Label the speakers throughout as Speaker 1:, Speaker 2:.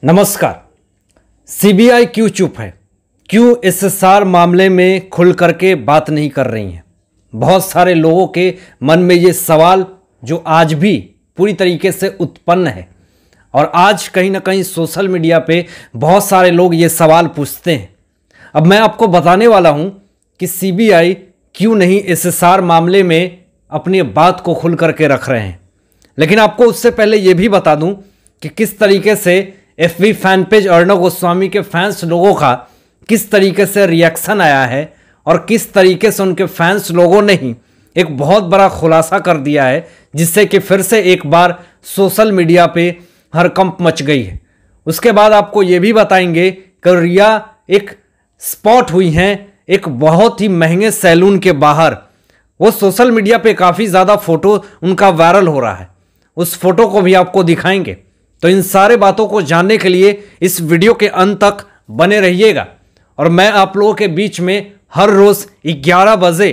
Speaker 1: नमस्कार। सीबीआई क्यों चुप है? क्यों एसएसआर मामले में खुल करके बात नहीं कर रही है? बहुत सारे लोगों के मन में ये सवाल जो आज भी पूरी तरीके से उत्पन्न है और आज कहीं ना कहीं सोशल मीडिया पे बहुत सारे लोग ये सवाल पूछते हैं। अब मैं आपको बताने वाला हूँ कि सीबीआई क्यों नहीं एसएसआर मामले में अपनी बात को खुल करके रख रहे हैं। लेकिन आपको उससे पहले ये भी बता दूँ कि किस तरीके से FB fan page Arnab Goswami के फैंस लोगों का किस तरीके से रिएक्शन आया है और किस तरीके से उनके फैंस लोगों ने ही एक बहुत बड़ा खुलासा कर दिया है, जिससे कि फिर से एक बार सोशल मीडिया पे हड़कंप मच गई है। उसके बाद आपको ये भी बताएंगे कि रिया एक स्पॉट हुई हैं एक बहुत ही महंगे सैलून के बाहर। वो सोशल मीडिया पे काफ़ी ज़्यादा फोटो उनका वायरल हो रहा है, उस फोटो को भी आपको दिखाएंगे। तो इन सारे बातों को जानने के लिए इस वीडियो के अंत तक बने रहिएगा। और मैं आप लोगों के बीच में हर रोज़ 11 बजे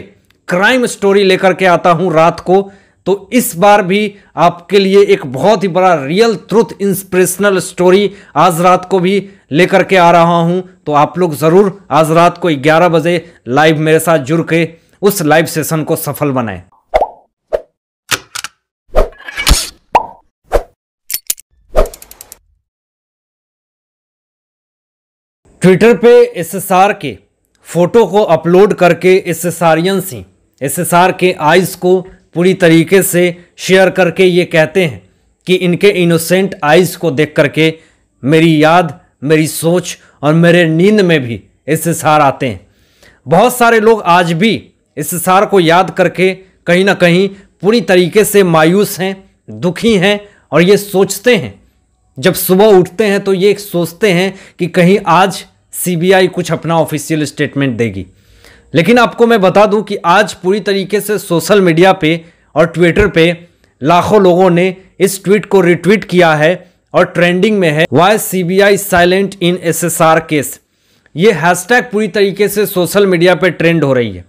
Speaker 1: क्राइम स्टोरी लेकर के आता हूं रात को। तो इस बार भी आपके लिए एक बहुत ही बड़ा रियल ट्रुथ इंस्पिरेशनल स्टोरी आज रात को भी लेकर के आ रहा हूं। तो आप लोग ज़रूर आज रात को 11 बजे लाइव मेरे साथ जुड़ के उस लाइव सेशन को सफल बनाएं। ट्विटर पे एसएसआर के फोटो को अपलोड करके एसएसआरियंस ही एसएसआर के आइज़ को पूरी तरीके से शेयर करके ये कहते हैं कि इनके इनोसेंट आइज़ को देख करके मेरी याद, मेरी सोच और मेरे नींद में भी एसएसआर आते हैं। बहुत सारे लोग आज भी एसएसआर को याद करके कहीं ना कहीं पूरी तरीके से मायूस हैं, दुखी हैं और ये सोचते हैं, जब सुबह उठते हैं तो ये सोचते हैं कि कहीं आज सीबीआई कुछ अपना ऑफिशियल स्टेटमेंट देगी। लेकिन आपको मैं बता दूं कि आज पूरी तरीके से सोशल मीडिया पे और ट्विटर पे लाखों लोगों ने इस ट्वीट को रिट्वीट किया है और ट्रेंडिंग में है why CBI silent in SSR case. ये हैशटैग पूरी तरीके से सोशल मीडिया पे ट्रेंड हो रही है।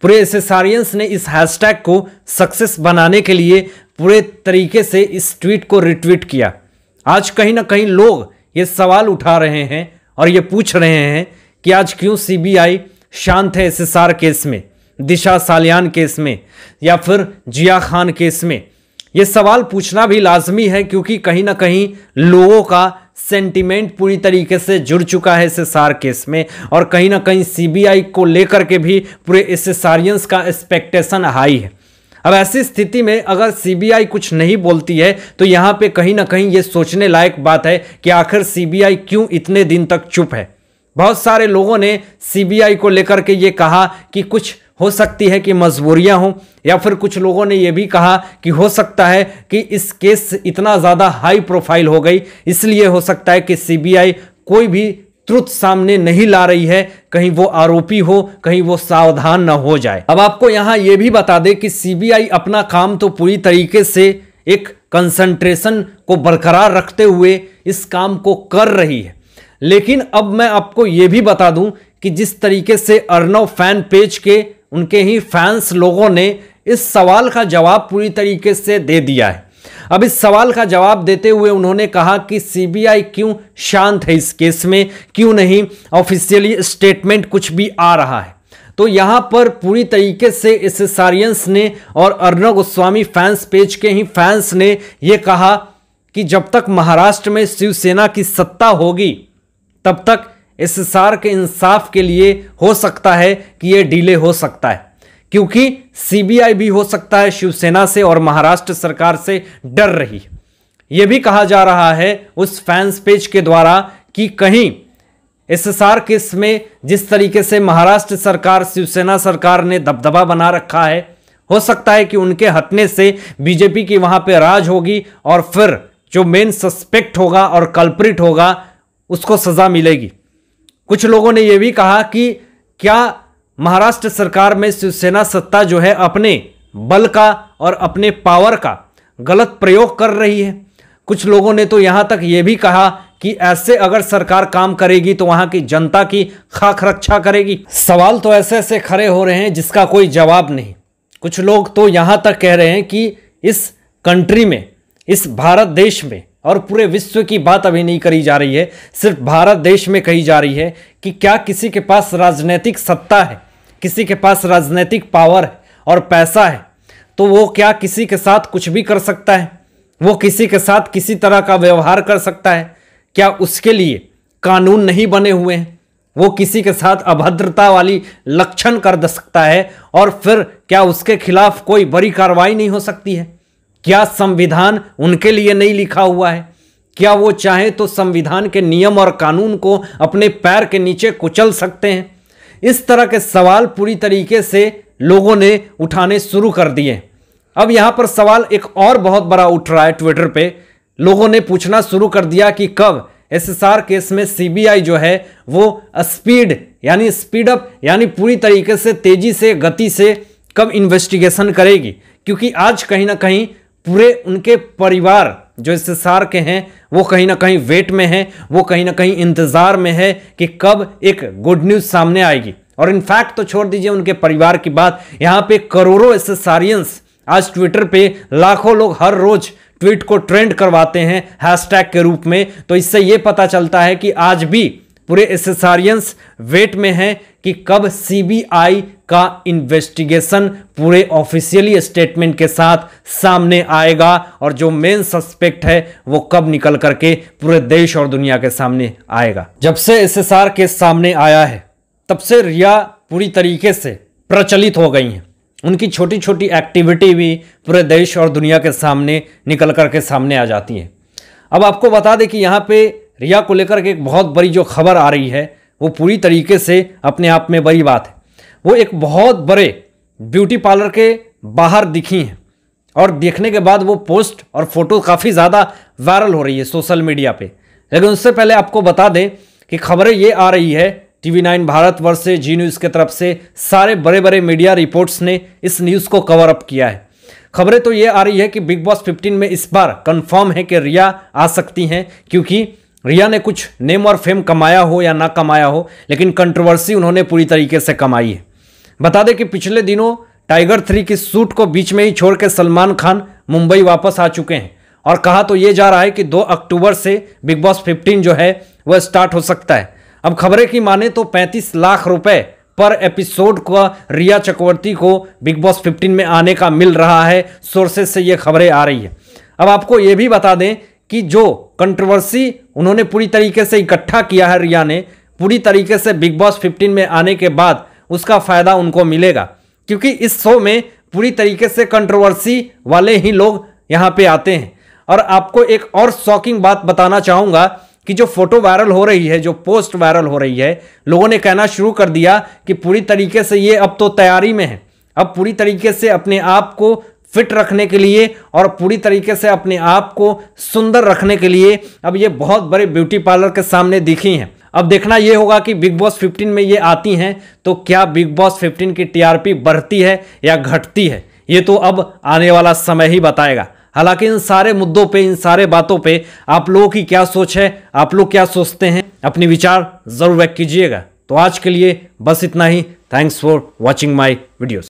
Speaker 1: पूरे एसएसआरियंस ने इस हैशटैग को सक्सेस बनाने के लिए पूरे तरीके से इस ट्वीट को रिट्वीट किया। आज कहीं ना कहीं लोग ये सवाल उठा रहे हैं और ये पूछ रहे हैं कि आज क्यों सीबीआई शांत है एसएसआर केस में, दिशा सालियान केस में या फिर जिया खान केस में। ये सवाल पूछना भी लाजमी है क्योंकि कहीं ना कहीं लोगों का सेंटिमेंट पूरी तरीके से जुड़ चुका है एसएसआर केस में और कहीं ना कहीं सीबीआई को लेकर के भी पूरे एसएसआरियंस का एक्सपेक्टेशन हाई है। अब ऐसी स्थिति में अगर सीबीआई कुछ नहीं बोलती है तो यहाँ पे कहीं ना कहीं ये सोचने लायक बात है कि आखिर सीबीआई क्यों इतने दिन तक चुप है। बहुत सारे लोगों ने सीबीआई को लेकर के ये कहा कि कुछ हो सकती है कि मजबूरियां हों, या फिर कुछ लोगों ने ये भी कहा कि हो सकता है कि इस केस इतना ज़्यादा हाई प्रोफाइल हो गई, इसलिए हो सकता है कि सीबीआई कोई भी ट्रुथ सामने नहीं ला रही है, कहीं वो आरोपी हो, कहीं वो सावधान ना हो जाए। अब आपको यहां ये भी बता दें कि सीबीआई अपना काम तो पूरी तरीके से एक कंसंट्रेशन को बरकरार रखते हुए इस काम को कर रही है। लेकिन अब मैं आपको ये भी बता दूं कि जिस तरीके से अर्णव फैन पेज के उनके ही फैंस लोगों ने इस सवाल का जवाब पूरी तरीके से दे दिया है। अब इस सवाल का जवाब देते हुए उन्होंने कहा कि सीबीआई क्यों शांत है इस केस में, क्यों नहीं ऑफिशियली स्टेटमेंट कुछ भी आ रहा है। तो यहां पर पूरी तरीके से एसएसआरियंस ने और अर्णव गोस्वामी फैंस पेज के ही फैंस ने यह कहा कि जब तक महाराष्ट्र में शिवसेना की सत्ता होगी तब तक एसएसआर के इंसाफ के लिए हो सकता है कि यह डिले हो सकता है, क्योंकि सीबीआई भी हो सकता है शिवसेना से और महाराष्ट्र सरकार से डर रही है। यह भी कहा जा रहा है उस फैंस पेज के द्वारा कि कहीं एसएसआर केस में जिस तरीके से महाराष्ट्र सरकार, शिवसेना सरकार ने दबदबा बना रखा है, हो सकता है कि उनके हटने से बीजेपी की वहां पे राज होगी और फिर जो मेन सस्पेक्ट होगा और कल्प्रिट होगा उसको सजा मिलेगी। कुछ लोगों ने यह भी कहा कि क्या महाराष्ट्र सरकार में शिवसेना सत्ता जो है अपने बल का और अपने पावर का गलत प्रयोग कर रही है। कुछ लोगों ने तो यहां तक यह भी कहा कि ऐसे अगर सरकार काम करेगी तो वहां की जनता की खाक रक्षा करेगी। सवाल तो ऐसे ऐसे खड़े हो रहे हैं जिसका कोई जवाब नहीं। कुछ लोग तो यहां तक कह रहे हैं कि इस कंट्री में, इस भारत देश में और पूरे विश्व की बात अभी नहीं करी जा रही है, सिर्फ भारत देश में कही जा रही है कि क्या किसी के पास राजनीतिक सत्ता है, किसी के पास राजनीतिक पावर है और पैसा है, तो वो क्या किसी के साथ कुछ भी कर सकता है, वो किसी के साथ किसी तरह का व्यवहार कर सकता है? क्या उसके लिए कानून नहीं बने हुए हैं? वो किसी के साथ अभद्रता वाली लक्षण कर सकता है और फिर क्या उसके खिलाफ कोई बड़ी कार्रवाई नहीं हो सकती है? क्या संविधान उनके लिए नहीं लिखा हुआ है? क्या वो चाहे तो संविधान के नियम और कानून को अपने पैर के नीचे कुचल सकते हैं? इस तरह के सवाल पूरी तरीके से लोगों ने उठाने शुरू कर दिए। अब यहां पर सवाल एक और बहुत बड़ा उठ रहा है। ट्विटर पे लोगों ने पूछना शुरू कर दिया कि कब एसएसआर केस में सीबीआई जो है वो स्पीड अप यानी पूरी तरीके से तेजी से गति से कब इन्वेस्टिगेशन करेगी, क्योंकि आज कहीं ना कहीं पूरे उनके परिवार जो एसएसआर के हैं वो कहीं ना कहीं वेट में है, वो कहीं ना कहीं इंतजार में है कि कब एक गुड न्यूज सामने आएगी। और इनफैक्ट तो छोड़ दीजिए उनके परिवार की बात, यहाँ पे करोड़ों एसएसआरियंस आज ट्विटर पे लाखों लोग हर रोज ट्वीट को ट्रेंड करवाते हैं हैशटैग के रूप में। तो इससे यह पता चलता है कि आज भी पूरे एसएसआरियंस वेट में हैं कि कब सीबीआई का इन्वेस्टिगेशन पूरे ऑफिशियली स्टेटमेंट के साथ सामने आएगा और जो मेन सस्पेक्ट है वो कब निकल करके पूरे देश और दुनिया के सामने आएगा। जब से एसएसआर केस सामने आया है तब से रिया पूरी तरीके से प्रचलित हो गई हैं। उनकी छोटी छोटी एक्टिविटी भी पूरे देश और दुनिया के सामने निकल करके सामने आ जाती हैं। अब आपको बता दें कि यहाँ पे रिया को लेकर के एक बहुत बड़ी जो खबर आ रही है वो पूरी तरीके से अपने आप में बड़ी बात है। वो एक बहुत बड़े ब्यूटी पार्लर के बाहर दिखी हैं और देखने के बाद वो पोस्ट और फोटो काफ़ी ज़्यादा वायरल हो रही है सोशल मीडिया पे। लेकिन उससे पहले आपको बता दें कि खबरें ये आ रही है TV9 भारतवर्ष से, जी न्यूज़ की तरफ से, सारे बड़े बड़े मीडिया रिपोर्ट्स ने इस न्यूज़ को कवर अप किया है। खबरें तो ये आ रही है कि बिग बॉस 15 में इस बार कंफर्म है कि रिया आ सकती हैं, क्योंकि रिया ने कुछ नेम और फेम कमाया हो या ना कमाया हो, लेकिन कंट्रोवर्सी उन्होंने पूरी तरीके से कमाई है। बता दें कि पिछले दिनों टाइगर 3 की शूट को बीच में ही छोड़ के सलमान खान मुंबई वापस आ चुके हैं और कहा तो ये जा रहा है कि 2 अक्टूबर से बिग बॉस 15 जो है वह स्टार्ट हो सकता है। अब खबरें की माने तो 35 लाख रुपए पर एपिसोड का रिया चक्रवर्ती को बिग बॉस 15 में आने का मिल रहा है। सोर्सेस से ये खबरें आ रही है। अब आपको ये भी बता दें कि जो कंट्रोवर्सी उन्होंने पूरी तरीके से इकट्ठा किया है रिया ने, पूरी तरीके से बिग बॉस 15 में आने के बाद उसका फायदा उनको मिलेगा, क्योंकि इस शो में पूरी तरीके से कंट्रोवर्सी वाले ही लोग यहाँ पे आते हैं। और आपको एक और शॉकिंग बात बताना चाहूंगा कि जो फोटो वायरल हो रही है, जो पोस्ट वायरल हो रही है, लोगों ने कहना शुरू कर दिया कि पूरी तरीके से ये अब तो तैयारी में है, अब पूरी तरीके से अपने आप को फिट रखने के लिए और पूरी तरीके से अपने आप को सुंदर रखने के लिए अब ये बहुत बड़े ब्यूटी पार्लर के सामने दिखी हैं। अब देखना ये होगा कि बिग बॉस 15 में ये आती हैं तो क्या बिग बॉस 15 की टीआरपी बढ़ती है या घटती है, ये तो अब आने वाला समय ही बताएगा। हालांकि इन सारे मुद्दों पे, इन सारे बातों पे आप लोगों की क्या सोच है, आप लोग क्या सोचते हैं, अपने विचार जरूर व्यक्त कीजिएगा। तो आज के लिए बस इतना ही। Thanks for watching my videos.